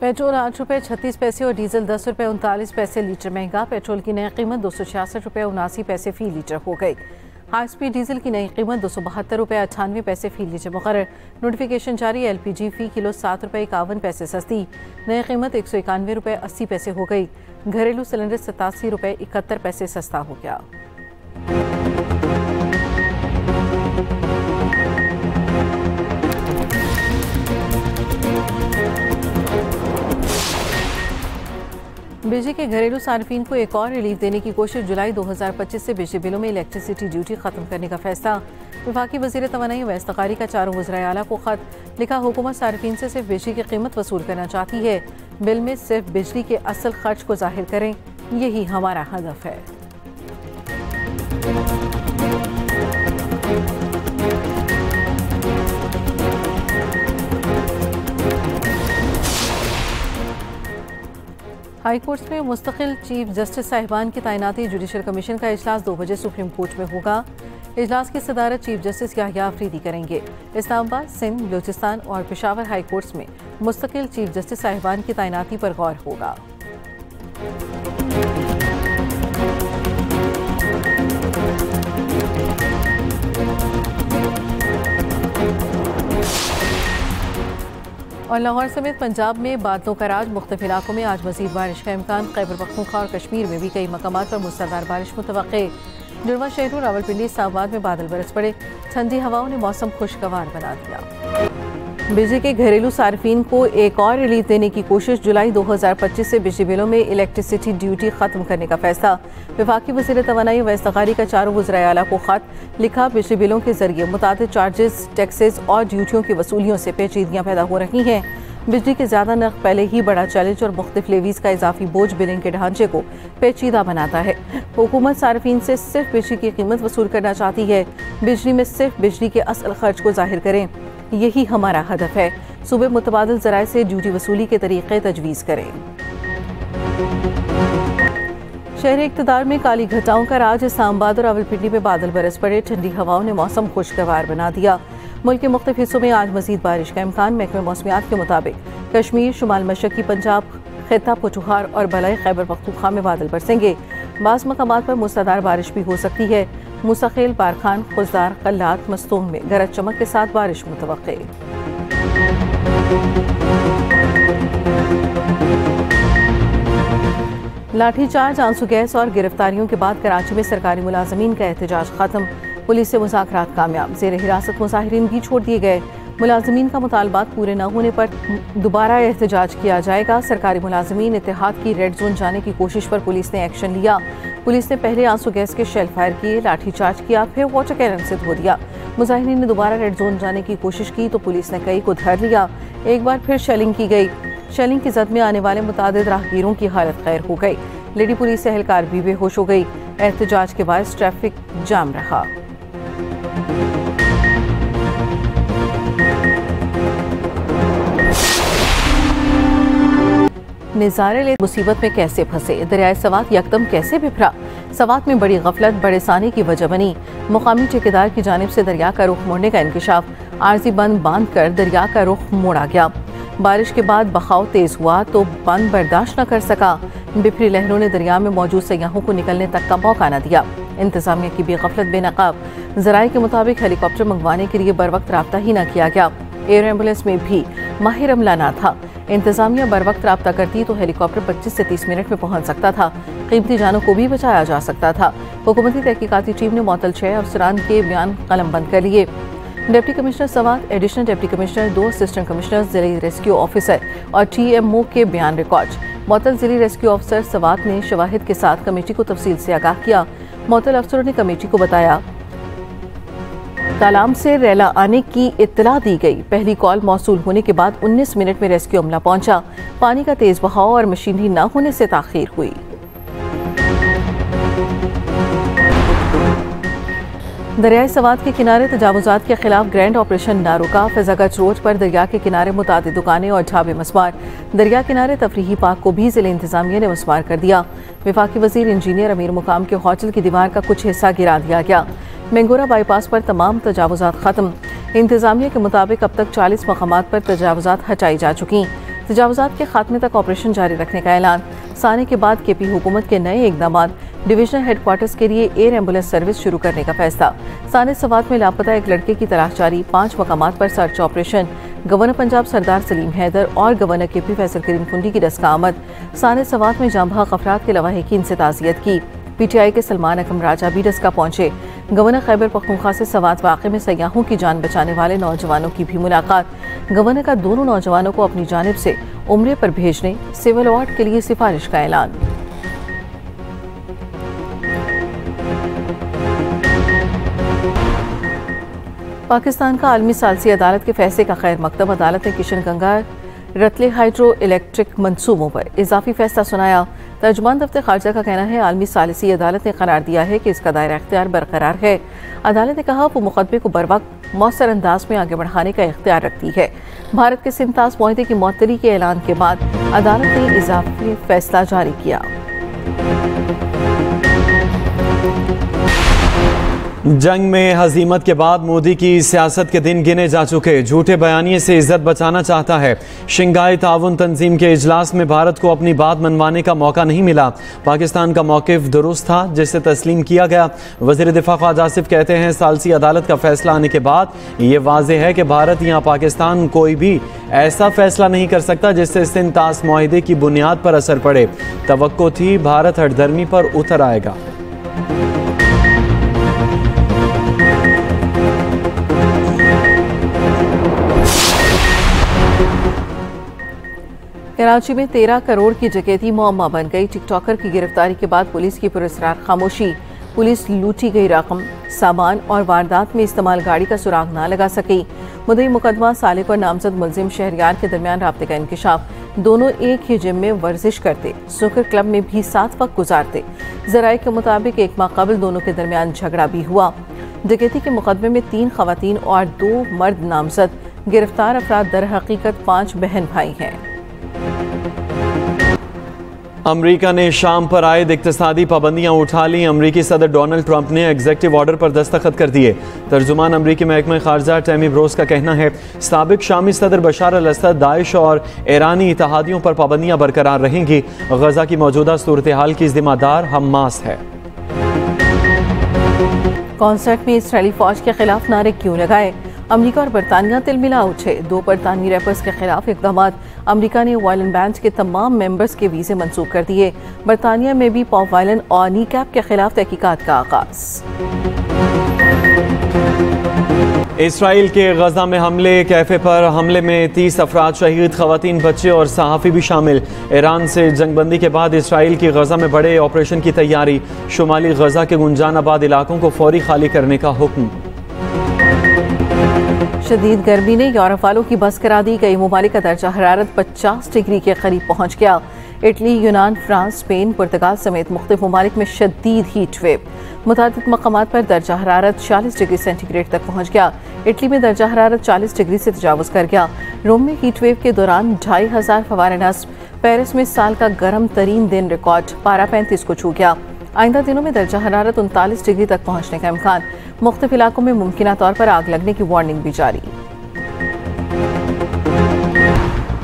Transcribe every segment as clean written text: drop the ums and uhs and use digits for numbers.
Petrol 8 रुपये 36 पैसे और डीजल 10 रुपये 39 पैसे लीटर महंगा। पेट्रोल की नई कीमत 266 रुपये 79 पैसे फी लीटर हो गई। हाई स्पीड डीजल की नई कीमत 272 रुपये 98 पैसे फी लीटर मुकर्रर। नोटिफिकेशन जारी। LPG फी किलो 7 रुपये 51 पैसे सस्ती। नई कीमत 191 रुपये 80 पैसे हो गई। घरेलू सिलेंडर 87 रुपये 71 पैसे सस्ता हो गया। बिजली के घरेलू सार्फिन को एक और रिलीफ देने की कोशिश। जुलाई 2025 से बिजली बिलों में इलेक्ट्रिसिटी ड्यूटी खत्म करने का फैसला। वफाकी वज़ीर तवानाई व इस्तखारी का 4 वज़राए आला को खत लिखा। हुकूमत सार्फिन से सिर्फ बिजली की कीमत वसूल करना चाहती है। बिल में सिर्फ बिजली के असल खर्च को जाहिर करें, यही हमारा हदफ है। हाई कोर्ट में मुस्तकिल चीफ जस्टिस साहिबान की तैनाती। जुडिशल कमीशन का इजलास 2 बजे सुप्रीम कोर्ट में होगा। इजलास की सदारत चीफ जस्टिस याहिया अफरीदी करेंगे। इस्लामाबाद, सिंध, बलूचिस्तान और पेशावर हाई कोर्ट्स में मुस्तकिल चीफ जस्टिस साहिबान की तैनाती पर गौर होगा। और लाहौर समेत पंजाब में बादलों का राज। मुख्तलिफ इलाकों में आज मजीद बारिश का इम्कान। खैबर पख्तूनख्वा और कश्मीर में भी कई मकामात पर मूसलाधार बारिश मुतवक्के। जुड़वा शहरों रावलपिंडी, इस्लामाबाद में बादल बरस पड़े। ठंडी हवाओं ने मौसम खुशगवार बना दिया। बिजली के घरेलू सार्फिन को एक और रिलीफ देने की कोशिश। जुलाई 2025 से बिजली बिलों में इलेक्ट्रिसिटी ड्यूटी खत्म करने का फैसला। वफाकी वज़ीर तवानाई व इस्तखारी का 4 वज़राए आला को खत लिखा। बिजली बिलों के जरिए मुतादिद चार्जेस, टैक्सेस और ड्यूटियों की वसूलियों से पेचीदगियाँ पैदा हो रही हैं। बिजली के ज़्यादा नर्ख पहले ही बड़ा चैलेंज और मुख्तलिफ लेवीज़ का इजाफी बोझ बिलिंग के ढांचे को पेचीदा बनाता है। हुकूमत सार्फिन से सिर्फ बिजली की कीमत वसूल करना चाहती है। बिजली में सिर्फ बिजली के असल खर्च को जाहिर करें, यही हमारा हदफ है। सूबे मुतबादिल ज़राए से ड्यूटी वसूली के तरीक़े तजवीज़ करें। शहर इक़्तिदार में काली घटाओं का राज। इस्लामाबाद और रावलपिंडी में बादल बरस पड़े। ठंडी हवाओं ने मौसम खुशगवार बना दिया। मुल्क के मुख्तलिफ हिस्सों में आज मजीद बारिश का इम्कान। महकमे मौसमियात के मुताबिक कश्मीर, शुमाल मशरक़ी पंजाब, खित्ता पठुहार और बलाई खैबर पख्तूनख्वा में बादल बरसेंगे। बाज़ मकामात पर मूसलाधार बारिश भी हो सकती है। मुसाखिल, बारखान, खुजदार, कल्लात, मस्तूम में गरज चमक के साथ बारिश मुतवक्के। लाठीचार्ज, आंसू गैस और गिरफ्तारियों के बाद कराची में सरकारी मुलाजमीन का एहतजाज खत्म। पुलिस से मुज़ाकरात कामयाब। ज़ेर हिरासत मुज़ाहिरीन भी छोड़ दिए गए। मुलाजमीन का मुतालबात पूरे न होने पर दोबारा एहतजाज किया जाएगा। सरकारी मुलाजमीन इत्तेहाद की रेड जोन जाने की कोशिश पर पुलिस ने एक्शन लिया। पुलिस ने पहले आंसू गैस के शेल फायर किए, लाठीचार्ज किया, फिर वाटर कैनन से धो दिया। मुजाहिरीन ने दोबारा रेड जोन जाने की कोशिश की तो पुलिस ने कई को धर लिया। एक बार फिर शेलिंग की गई। शेलिंग की जद में आने वाले मुतादिद राहगीरों की हालत खैर हो गई। लेडी पुलिस एहलकार भी बेहोश हो गई। एहतजाज के बायस ट्रैफिक जाम रहा। नज़ारे ले मुसीबत में कैसे फंसे। दरियाए सवात यकदम कैसे बिखरा। सवात में बड़ी गफलत बड़े सानी की वजह बनी। मुकामी ठेकेदार की जानिब से दरिया का रुख मोड़ने का इंकशाफ। आरजी बंद बांध कर दरिया का रुख मोड़ा गया। बारिश के बाद बहाव तेज हुआ तो बंद बर्दाश्त न कर सका। बिफरी लहरों ने दरिया में मौजूद सयाहों को निकलने तक का मौका न दिया। इंतजामिया की बेगफलत बेनकाब। जराये के मुताबिक हेलीकॉप्टर मंगवाने के लिए बर वक्त राब्ता ही न किया गया। एयर एम्बुलेंस में भी माहिर अमला न था। इंतजामिया बर वक्त राब्ता करती तो हेलीकॉप्टर 25 से 30 मिनट में पहुंच सकता था। कीमती जानों को भी बचाया जा सकता था। हुकूमती तहकीकाती टीम ने मअतल 6 अफसरान के बयान कलम बंद कर लिए। Deputy commissioner Swat, additional deputy commissioner, 2 assistant commissioner, जिले रेस्क्यू ऑफिसर और TMO के बयान रिकॉर्ड। मअतल जिले रेस्क्यू ऑफिसर सवात ने शवाहिद के साथ कमेटी को तफसील से आगाह किया। मअतल अफसरों ने कमेटी को बताया तालाम से रैला आने की इत्तला दी गई। पहली कॉल मौसूल होने के बाद 19 मिनट में रेस्क्यू अमला पहुंचा। पानी का तेज बहाव और मशीनरी न होने से ताखीर हुई। दरियाई सवात के किनारे तजावुजात के खिलाफ ग्रैंड ऑपरेशन ना रुका। फिजागंज रोड पर दरिया के किनारे मुतादिद दुकानें और ढाबे मस्मार। दरिया किनारे तफरीही पार्क को भी जिले इंतजामिया ने मस्मार कर दिया। वफाकी वजीर इंजीनियर अमीर मुकाम के होटल की दीवार का कुछ हिस्सा गिरा दिया गया। मेंगोरा बाईपास पर तमाम तजावुजात खत्म। इंतजामिया के मुताबिक अब तक 40 मकामात पर तजावुजात हटाई जा चुकी। तजावुज़ात के खात्मे तक ऑपरेशन जारी रखने का ऐलान। साने के बाद केपी हुकूमत के नए इकदाम, डिविजनल हेडक्वार्टर्स के लिए एयर एम्बुलेंस सर्विस शुरू करने का फैसला। साने सवात में लापता एक लड़के की तलाश जारी, 5 मकामात पर सर्च ऑपरेशन। गवर्नर पंजाब सरदार सलीम हैदर और गवर्नर केपी फैसल करीम खुंडी की रस्का आमद। साने सवात में जाँ बहक अफराद के लवाहिकीन से ताज़ियत की। पीटीआई के सलमान अकरम राजा भी रस्का पहुंचे। गवर्नर खैबर पख्तूनख्वा से सवात वाक़े में सयाहों की जान बचाने वाले नौजवानों की भी मुलाकात। गवर्नर का दोनों नौजवानों को अपनी जानिब से उम्रे पर भेजने, सिविल वार्ड के लिए सिफारिश का ऐलान। पाकिस्तान का आलमी सालसी अदालत के फैसले का खैर मकतब। अदालत ने किशन गंगा रतले हाइड्रो इलेक्ट्रिक मंसूबों पर इजाफी फैसला सुनाया। तर्जुमान दफ्तर खारजा का कहना है आलमी सालसी अदालत ने करार दिया है कि इसका दायरा इख्तियार बरकरार है। अदालत ने कहा वो मुकदमे को बर वक्त मौसर अंदाज में आगे बढ़ाने का इख्तियार रखती है। भारत के सिंतास मुआहदे की मुअत्तली के ऐलान के बाद अदालत ने इजाफी फैसला जारी किया। जंग में हजीमत के बाद मोदी की सियासत के दिन गिने जा चुके। झूठे बयानिए से इज्जत बचाना चाहता है। शंघाई ताउन तंजीम के इजलास में भारत को अपनी बात मनवाने का मौका नहीं मिला। पाकिस्तान का मौकिफ दुरुस्त था जिसे तस्लीम किया गया। वज़ीर दिफा ख्वाजा आसिफ कहते हैं सालसी अदालत का फैसला आने के बाद ये वाज़ेह है कि भारत या पाकिस्तान कोई भी ऐसा फैसला नहीं कर सकता जिससे सिंतास मुआहदे की बुनियाद पर असर पड़े। तवक्को थी भारत हठधर्मी पर उतर आएगा। कराची में 13 करोड़ की डकैती मुअम्मा बन गई। टिकटॉकर की गिरफ्तारी के बाद पुलिस की पुरस्कार खामोशी। पुलिस लूटी गई रकम, सामान और वारदात में इस्तेमाल गाड़ी का सुराग ना लगा सकी। मुद्दई मुकदमा सालिक और नामजद मुलजिम शहरियार के दरमियान राब्ते का इंकिशाफ। दोनों एक ही जिम में वर्जिश करते, सुकर क्लब में भी साथ वक्त गुजारते। जराये के मुताबिक एक माह कबल दोनों के दरमियान झगड़ा भी हुआ। डकैती के मुकदमे में 3 खवातीन और 2 मर्द नामजद। गिरफ्तार अफराद दर हकीकत 5 बहन भाई हैं। अमरीका ने शाम पर आयद इक्तिसादी पाबंदियां उठा ली। अमरीकी सदर डोनाल्ड ट्रंप ने एग्जीक्यूटिव ऑर्डर पर दस्तखत कर दिए। तर्जुमान अमरीकी महकमा खारजा टैमी ब्रोस का कहना है साबिक शामी सदर बशार अल असद, दाइश और ईरानी इत्तेहादियों पर पाबंदियां बरकरार रहेंगी। गजा की मौजूदा सूरत हाल की जिम्मेदार हमास है। कॉन्सर्ट में इसराइली फौज के खिलाफ नारे क्यों लगाए? अमरीका और बरतानिया तिलमिला उठे। 2 बरतानी रैपर्स के खिलाफ इकदाम। अमरीका ने वायलन बैंड के तमाम मेंबर्स के वीजे मंसूख कर दिए। बरतानिया में भी पॉप वायलन और नीकैप के खिलाफ तहकीकात का आगाज। इसराइल के गजा में हमले। कैफे पर हमले में 30 अफराद शहीद, खवातीन, बच्चे और सहाफ़ी भी शामिल। ईरान से जंगबंदी के बाद इसराइल की गजा में बड़े ऑपरेशन की तैयारी। शुमाली गजा के गुंजानाबाद इलाकों को फौरी खाली करने का हुक्म। शदीद गर्मी ने यूरोप वालों की बस करा दी। कई मुमालिक का दर्जा हरारत 50 डिग्री के करीब पहुंच गया। इटली, यूनान, फ्रांस, स्पेन, पुर्तगाल समेत मुख्तलिफ मुमालिक में शदीद हीट वेव। मुतादिद मकामात पर दर्जा हरारत 40 डिग्री सेंटीग्रेड तक पहुंच गया। इटली में दर्जा हरारत 40 डिग्री से तजावुज कर गया। रोम में हीट वेव के दौरान 2500 फवारे नस्ब। पेरिस में साल का गर्म तरीन दिन रिकॉर्ड पारा 35 को छू गया। आइंदा दिनों में दर्जा हरारत 39 डिग्री तक पहुंचने का इम्कान। मुख्तलिफ इलाकों में मुमकिना तौर पर आग लगने की वार्निंग भी जारी।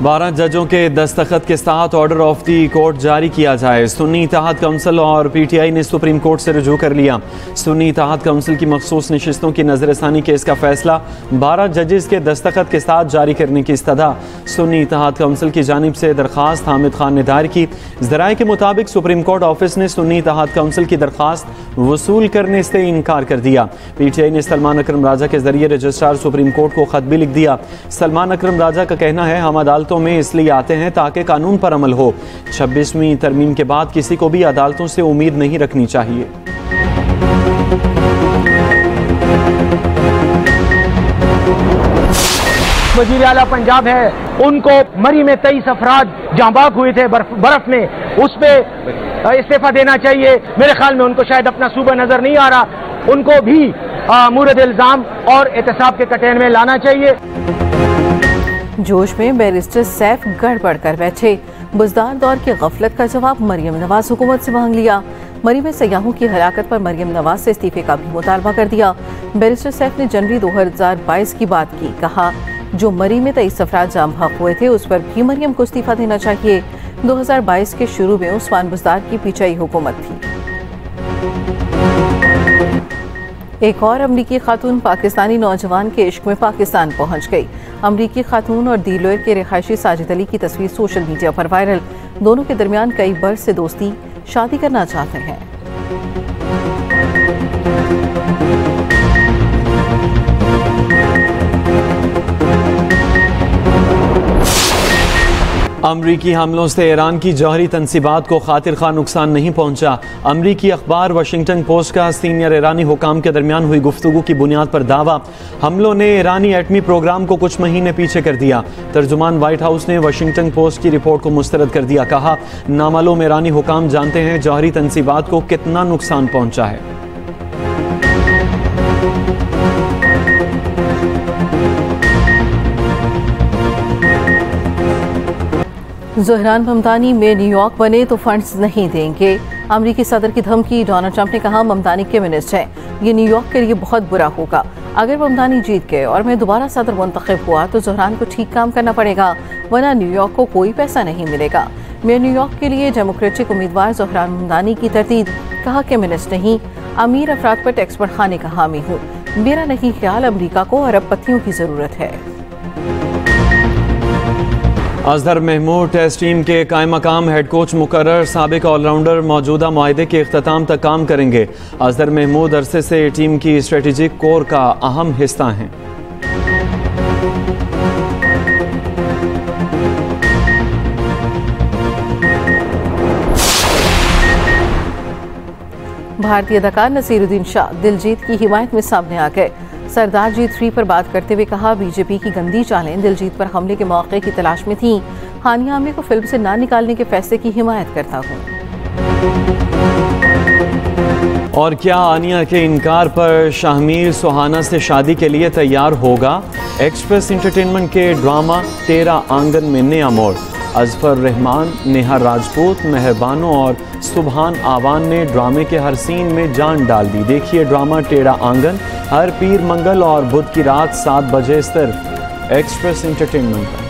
12 जजों के दस्तखत के साथ ऑर्डर ऑफ दी कोर्ट जारी किया जाए। सुन्नी इत्तेहाद काउंसिल और पीटीआई ने सुप्रीम कोर्ट से रुजू कर लिया। सुन्नी इत्तेहाद काउंसिल की मखसूस नशिस्तों की नजरसानी केस का फैसला 12 जजेस के दस्तखत के साथ जारी करने की इस्तदा सुन्नी इत्तेहाद काउंसिल की जानिब से दरखास्त हामिद खान ने दायर की। जराये के मुताबिक सुप्रीम कोर्ट ऑफिस ने सुन्नी इत्तेहाद काउंसिल की दरखास्त वसूल करने से इनकार कर दिया। पीटीआई ने सलमान अकरम राजा के जरिए रजिस्ट्रार सुप्रीम कोर्ट को खत भी लिख दिया। सलमान अकरम राजा का कहना है हम अदालतों में इसलिए आते हैं ताकि कानून पर अमल हो। 26वीं तरमीम के बाद किसी को भी अदालतों से उम्मीद नहीं रखनी चाहिए। वजीर आला पंजाब है, उनको मरी में 23 अफराद जांबाग हुए थे बर्फ में, उस पर इस्तीफा देना चाहिए। मेरे ख्याल में उनको शायद अपना सूबा नजर नहीं आ रहा, उनको भी मुरद इल्जाम और एहतसाब के कटेन में लाना चाहिए। जोश में बैरिस्टर सैफ गड़बड़ कर बैठे। बुजदार दौर की गफलत का जवाब मरियम नवाज हुकूमत से मांग लिया। मरी में सयाहों की हलाकत पर मरियम नवाज से इस्तीफे का भी मुतालबा कर दिया। बैरिस्टर सैफ ने जनवरी 2022 की बात की। कहा जो मरी में 23 अफराद जाम बहक हुए थे, उस पर भी मरियम को इस्तीफा देना चाहिए। 2022 के शुरू में उस्मान बुज़दार की पीछाई हुकूमत थी। एक और अमरीकी खातून पाकिस्तानी नौजवान के इश्क में पाकिस्तान पहुंच गई। अमरीकी खातून और दिलोर के रिहायशी साजिद अली की तस्वीर सोशल मीडिया पर वायरल। दोनों के दरमियान कई बरस से दोस्ती, शादी करना चाहते हैं। अमरीकी हमलों से ईरान की जौहरी तनसीबात को खातिर खा नुकसान नहीं पहुंचा। अमरीकी अखबार वाशिंगटन पोस्ट का सीनियर ईरानी हुकाम के दरमियान हुई गुफ्तगू की बुनियाद पर दावा, हमलों ने ईरानी एटमी प्रोग्राम को कुछ महीने पीछे कर दिया। तर्जुमान व्हाइट हाउस ने वाशिंगटन पोस्ट की रिपोर्ट को मुस्तरद कर दिया। कहा, नामालूम ईरानी हुकाम जानते हैं जौहरी तनसीबात को कितना नुकसान पहुंचा है। ज़हरान ममदानी में न्यूयॉर्क बने तो फंड्स नहीं देंगे। अमरीकी सदर की धमकी। डोनाल्ड ट्रंप ने कहा, ममदानी कम्युनिस्ट है, ये न्यूयॉर्क के लिए बहुत बुरा होगा। अगर ममदानी जीत गए और मैं दोबारा सदर मुंतखब हुआ तो ज़हरान को ठीक काम करना पड़ेगा, वरना न्यूयॉर्क को कोई पैसा नहीं मिलेगा। मैं न्यूयॉर्क के लिए डेमोक्रेटिक उम्मीदवार ज़हरान ममदानी की तरदीद। कहा, कम्युनिस्ट नहीं, अमीर अफराद पर टैक्स बढ़ाने का हामी हूँ। मेरा नहीं ख्याल अमरीका को अरबपतियों की ज़रूरत है। अजहर महमूद टेस्ट टीम के कायम मकाम हेड कोच मुकर्रर। साबिक ऑलराउंडर मौजूदा मुआहदे के इख्तिताम तक काम करेंगे। अजहर महमूद अरसे से टीम की स्ट्रेटेजिक कोर का अहम हिस्सा हैं। भारतीय अदाकार नसीरुद्दीन शाह दिलजीत की हिमायत में सामने आ गए। सरदार जी 3 पर बात करते हुए कहा, बीजेपी की गंदी चालें दिलजीत पर हमले के मौके की तलाश में थी। हानिया आमिर को फिल्म से ना निकालने के फैसले की हिमायत करता हूँ। और क्या आनिया के इनकार पर शाहमीर सुहाना से शादी के लिए तैयार होगा? एक्सप्रेस एंटरटेनमेंट के ड्रामा तेरा आंगन में नया मोड़। अजफर रहमान, नेहा राजपूत, मेहरबानो और सुबहान आवान ने ड्रामे के हर सीन में जान डाल दी। देखिए ड्रामा टेढ़ा आंगन हर पीर, मंगल और बुध की रात 7 बजे सिर्फ एक्सप्रेस एंटरटेनमेंट पर।